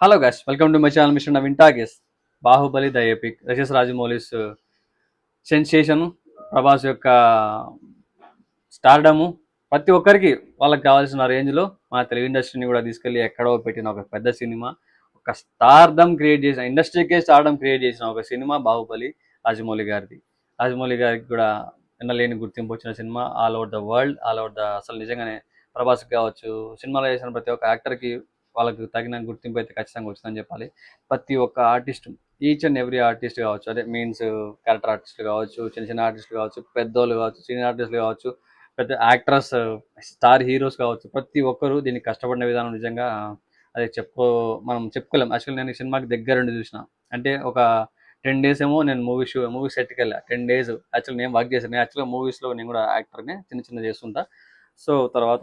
Hello guys, welcome to my channel mister Naveen talkies. Baahubali the epic, rajas Rajamouli's sensation, Prabhas యొక్క stardom, ప్రతి ఒక్కరికి వాళ్ళకి కావాల్సిన రేంజ్లో మన తెలుగు ఇండస్ట్రీని కూడా తీసుకెళ్ళి ఎక్కడో పెట్టిన ఒక పెద్ద సినిమా, ఒక స్టార్డమ్ క్రియేట్ చేసిన, ఇండస్ట్రీకే స్టార్డమ్ క్రియేట్ చేసిన ఒక సినిమా బాహుబలి రాజమౌళి గారిది. రాజమౌళి గారికి కూడా ఎన్నలేని గుర్తింపు వచ్చిన cinema, all over the world, all over the అసలు నిజంగానే ప్రభాస్కి కావచ్చు, సినిమాలో చేసిన ప్రతి ఒక్క యాక్టర్కి వాళ్ళకు తగిన గుర్తింపు అయితే ఖచ్చితంగా వచ్చిందని చెప్పాలి. ప్రతి ఒక్క artist, each and every artist కావచ్చు, అదే మీన్స్ క్యారెక్టర్ ఆర్టిస్టులు కావచ్చు, చిన్న చిన్న ఆర్టిస్టులు కావచ్చు, పెద్దోళ్ళు కావచ్చు, సీనియర్ ఆర్టిస్టులు కావచ్చు, పెద్ద యాక్ట్రస్, స్టార్ హీరోస్ కావచ్చు, ప్రతి ఒక్కరు దీనికి కష్టపడిన విధానం నిజంగా అది మనం చెప్పుకోలేం. యాక్చువల్లీ నేను ఈ సినిమాకి దగ్గరుండి చూసిన, అంటే ఒక 10 days ఏమో నేను మూవీ సెట్కి వెళ్ళా. 10 days యాక్చువల్లీ నేను వర్క్ చేశాను. నేను యాక్చువల్గా మూవీస్లో నేను కూడా యాక్టర్నే, చిన్న చిన్న చేస్తుంటా. సో తర్వాత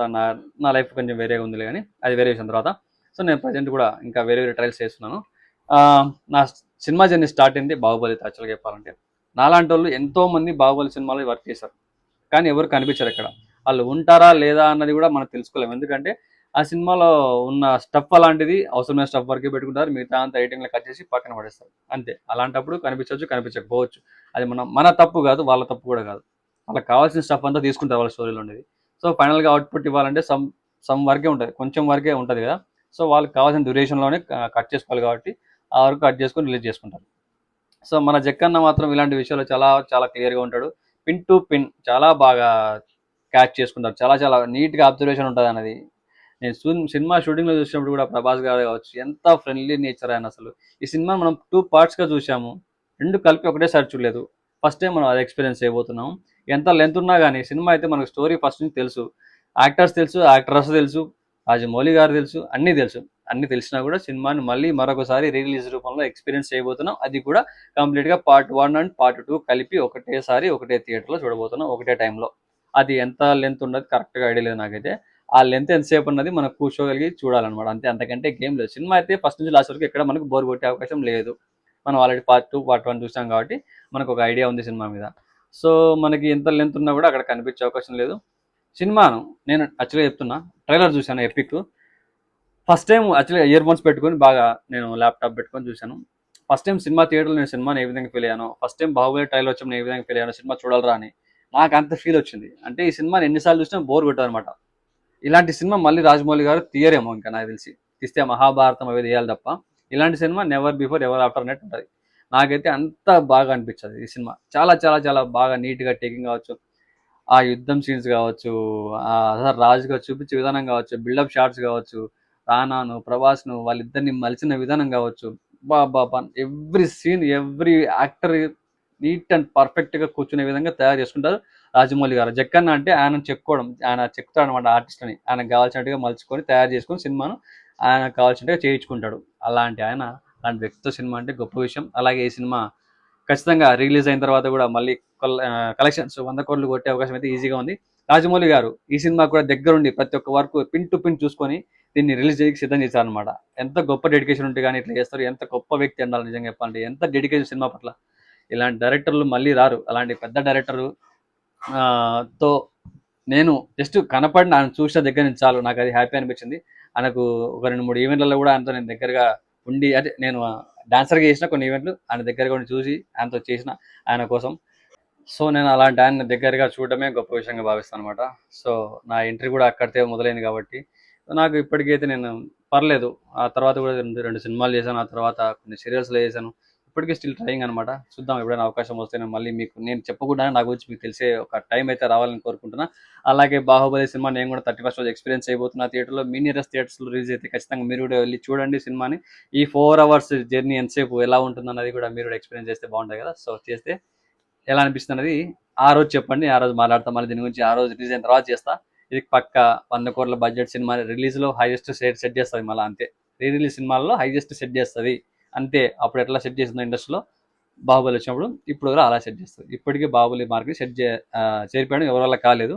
నా లైఫ్ కొంచెం వేరేగా ఉంది కానీ అది వేరే విషయం. తర్వాత సో నేను ప్రజెంట్ కూడా ఇంకా వేరే వేరే ట్రయల్స్ చేస్తున్నాను. నా సినిమా జర్నీ స్టార్ట్ అయింది బాహుబలితో. యాక్చువల్గా చెప్పాలంటే నాలాంటి వాళ్ళు ఎంతోమంది బాహుబలి సినిమాలో వర్క్ చేశారు, కానీ ఎవరు కనిపించారు ఇక్కడ. వాళ్ళు ఉంటారా లేదా అన్నది కూడా మనం తెలుసుకోలేము, ఎందుకంటే ఆ సినిమాలో ఉన్న స్టఫ్ అలాంటిది, అవసరమైన స్టఫ్ వరకే పెట్టుకుంటారు, మిగతా అంతా ఎడిటింగ్లో కట్ చేసి పక్కన పడేస్తారు అంతే. అలాంటప్పుడు కనిపించవచ్చు, కనిపించకపోవచ్చు. అది మన తప్పు కాదు, వాళ్ళ తప్పు కూడా కాదు. వాళ్ళకి కావాల్సిన స్టఫ్ అంతా తీసుకుంటారు వాళ్ళ స్టోరీలో ఉండేది. సో ఫైనల్గా అవుట్పుట్ ఇవ్వాలంటే సమ్ వరకే ఉంటుంది, కొంచెం వరకే ఉంటుంది కదా. సో వాళ్ళకి కావాల్సిన డ్యూరేషన్లోనే కట్ చేసుకోవాలి కాబట్టి ఆ వరకు కట్ చేసుకొని రిలీజ్ చేసుకుంటారు. సో మన జక్కన్న మాత్రం ఇలాంటి విషయాలు చాలా చాలా క్లియర్గా ఉంటాడు. పిన్ టు పిన్ చాలా బాగా క్యాచ్ చేసుకుంటారు, చాలా చాలా నీట్గా అబ్జర్వేషన్ ఉంటుంది అన్నది. నేను సినిమా షూటింగ్లో చూసినప్పుడు కూడా ప్రభాస్ గారు కావచ్చు, ఎంత ఫ్రెండ్లీ నేచర్ ఆయన. అసలు ఈ సినిమా మనం 2 partsగా చూసాము, రెండు కలిపి ఒకటేసారి చూడలేదు. ఫస్ట్ టైం మనం అది ఎక్స్పీరియన్స్ చేయబోతున్నాం. ఎంత లెంత్ ఉన్నా కానీ సినిమా అయితే మనకు స్టోరీ ఫస్ట్ నుంచి తెలుసు, యాక్టర్స్ తెలుసు, యాక్ట్రస్ తెలుసు, రాజమౌళి గారు తెలుసు, అన్నీ తెలుసు. అన్ని తెలిసినా కూడా సినిమాని మళ్ళీ మరొకసారి రిలీజ్ రూపంలో ఎక్స్పీరియన్స్ చేయబోతున్నాం. అది కూడా కంప్లీట్గా పార్ట్ 1 అండ్ పార్ట్ 2 కలిపి ఒకటేసారి ఒకటే థియేటర్లో చూడబోతున్నాం, ఒకటే టైంలో. అది ఎంత లెంత్ ఉన్నది కరెక్ట్గా ఐడియా లేదు నాకైతే. ఆ లెంత్ ఎంతసేపు ఉన్నది మనం కూర్చోగలిగి చూడాలన్నమాట, అంతే. అంతకంటే గేమ్ లేదు. సినిమా అయితే ఫస్ట్ నుంచి లాస్ట్ వరకు ఎక్కడ మనకు బోర్ కొట్టే అవకాశం లేదు. మనం ఆల్రెడీ పార్ట్ 2 పార్ట్ 1 చూసాం కాబట్టి మనకు ఒక ఐడియా ఉంది సినిమా మీద. సో మనకి ఎంత లెంత్ ఉన్నా కూడా అక్కడ కనిపించే అవకాశం లేదు. సినిమాను నేను యాక్చువల్గా చెప్తున్నా, ట్రైలర్ చూశాను ఎపిక్. ఫస్ట్ టైం యాక్చువల్గా ఇయర్ ఫోన్స్ పెట్టుకొని బాగా నేను ల్యాప్టాప్ పెట్టుకొని చూశాను. ఫస్ట్ టైం సినిమా థియేటర్లో నేను సినిమాని ఏ విధంగా ఫీల్ అయ్యాను, ఫస్ట్ టైం బాహుబలి ట్రైలర్ వచ్చినప్పుడు ఏ విధంగా ఫీల్ అయ్యాను, సినిమా చూడాలరా అని నాకు అంత ఫీల్ వచ్చింది. అంటే ఈ సినిమాని ఎన్నిసార్లు చూసినా బోర్ కొట్టదు అనమాట. ఇలాంటి సినిమా మళ్ళీ రాజమౌళి గారు తీయరేమో, ఇంకా నాకు తెలిసి తీస్తే మహాభారతం అవి తీయాలి తప్ప ఇలాంటి cinema never before ever after net ఉంటుంది. నాకైతే అంత బాగా అనిపించదు ఈ సినిమా. చాలా చాలా చాలా బాగా నీట్గా టేకింగ్ కావచ్చు, ఆ యుద్ధం సీన్స్ కావచ్చు, అసలు రాజుగా చూపించే విధానం కావచ్చు, బిల్డప్ షాట్స్ కావచ్చు, రానాను ప్రభాస్ను వాళ్ళిద్దరిని మలిచిన విధానం కావచ్చు, బాబా every scene every actor neat and పర్ఫెక్ట్గా కూర్చునే విధంగా తయారు చేసుకుంటారు రాజమౌళి గారు. జక్కన్న అంటే ఆయన చెప్పుకోవడం, ఆయన చెప్తాడు అనమాట ఆర్టిస్ట్ అని, ఆయనకు కావాల్సినట్టుగా మలుచుకొని తయారు చేసుకొని సినిమాను ఆయనకు కావాల్సినట్టుగా చేయించుకుంటాడు. అలాంటి ఆయన, అలాంటి వ్యక్తితో సినిమా అంటే గొప్ప విషయం. అలాగే ఈ సినిమా ఖచ్చితంగా రిలీజ్ అయిన తర్వాత కూడా మళ్ళీ కలెక్షన్స్ 100 కోట్లు కొట్టే అవకాశం అయితే ఈజీగా ఉంది. రాజమౌళి గారు ఈ సినిమా కూడా దగ్గరుండి ప్రతి ఒక్క వర్క్ పిన్ టు పిన్ చూసుకొని దీన్ని రిలీజ్ చేయడానికి సిద్ధం చేశారనమాట. ఎంత గొప్ప డెడికేషన్ ఉంటే కానీ ఇట్లా చేస్తారు, ఎంత గొప్ప వ్యక్తి అండాలి నిజంగా చెప్పాలంటే, ఎంత డెడికేషన్ సినిమా పట్ల. ఇలాంటి డైరెక్టర్లు మళ్ళీ రారు. అలాంటి పెద్ద డైరెక్టరు తో నేను జస్ట్ కనపడిన ఆయన చూసిన దగ్గర నుంచి చాలు నాకు అది హ్యాపీ అనిపించింది. ఆయనకు ఒక 2-3 ఈవెంట్లలో కూడా ఆయనతో నేను దగ్గరగా ఉండి, అంటే నేను డాన్సర్గా చేసిన కొన్ని ఈవెంట్లు ఆయన దగ్గరగా ఉండి చూసి ఆయనతో చేసిన ఆయన కోసం. సో నేను అలాంటి ఆయన దగ్గరగా చూడడమే గొప్ప విషయంగా భావిస్తాను అనమాట. సో నా ఎంట్రీ కూడా అక్కడితే మొదలైంది కాబట్టి నాకు ఇప్పటికైతే నేను పర్లేదు. ఆ తర్వాత కూడా రెండు సినిమాలు చేశాను, ఆ తర్వాత కొన్ని సీరియల్స్లో చేశాను. ఇప్పటికీ స్టిల్ ట్రయింగ్ అనమాట. చూద్దాం, ఎప్పుడైనా అవకాశం వస్తే నేను మళ్ళీ మీకు నేను చెప్పకుండానే నా గురించి మీకు తెలిసే ఒక టైం అయితే రావాలని కోరుకుంటున్నా. అలాగే బాహుబలి సినిమా నేను కూడా 31st రోజు ఎక్స్పీరియన్స్ చేయబోతున్నా థియేటర్లో. మీ నియరెస్ట్ థియేటర్స్లో రిలీజ్ అయితే ఖచ్చితంగా మీరు కూడా వెళ్ళి చూడండి సినిమాని. ఈ 4 hours జర్నీ ఎంతసేపు ఎలా ఉంటుందన్నది కూడా మీరు కూడా ఎక్స్పీరియన్స్ చేస్తే బాగుంటుంది కదా. సో చేస్తే ఎలా అనిపిస్తుంది అనేది ఆ రోజు చెప్పండి, ఆ రోజు మాట్లాడతాం మళ్ళీ దీని గురించి. ఆ రోజు రిలీజ్ అయిన తర్వాత చేస్తా. ఇది పక్క 100 కోట్ల బడ్జెట్ సినిమా, రిలీజ్లో హైయెస్ట్ సెట్ చేస్తుంది మళ్ళీ, అంతే. రిలీజ్ సినిమాల్లో హైయెస్ట్ సెట్ చేస్తుంది అంతే. అప్పుడు ఎట్లా సెట్ చేసిందో ఇండస్ట్రీలో బాహుబలి వచ్చినప్పుడు, ఇప్పుడు కూడా అలా సెట్ చేస్తుంది. ఇప్పటికీ బాహుబలి మార్క్ని చేరిపోయడం ఎవరి వల్ల కాలేదు.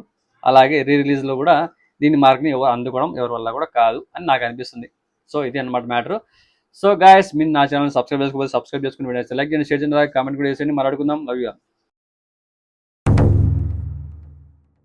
అలాగే రిలీజ్లో కూడా దీని మార్క్ని ఎవరు అందుకోవడం ఎవరి వల్ల కూడా కాదు అని నాకు అనిపిస్తుంది. సో ఇది అనమాట మ్యాటర్. సో గాయస్, మీరు నా ఛానల్ సబ్స్క్రైబ్ చేసుకోవాలి, సబ్స్క్రైబ్ చేసుకుని వీడియో లైక్ చేయండి, షేర్ చేయండి, కామెంట్ కూడా చేసేయండి. మాట్లాడుకుందాం. Love you.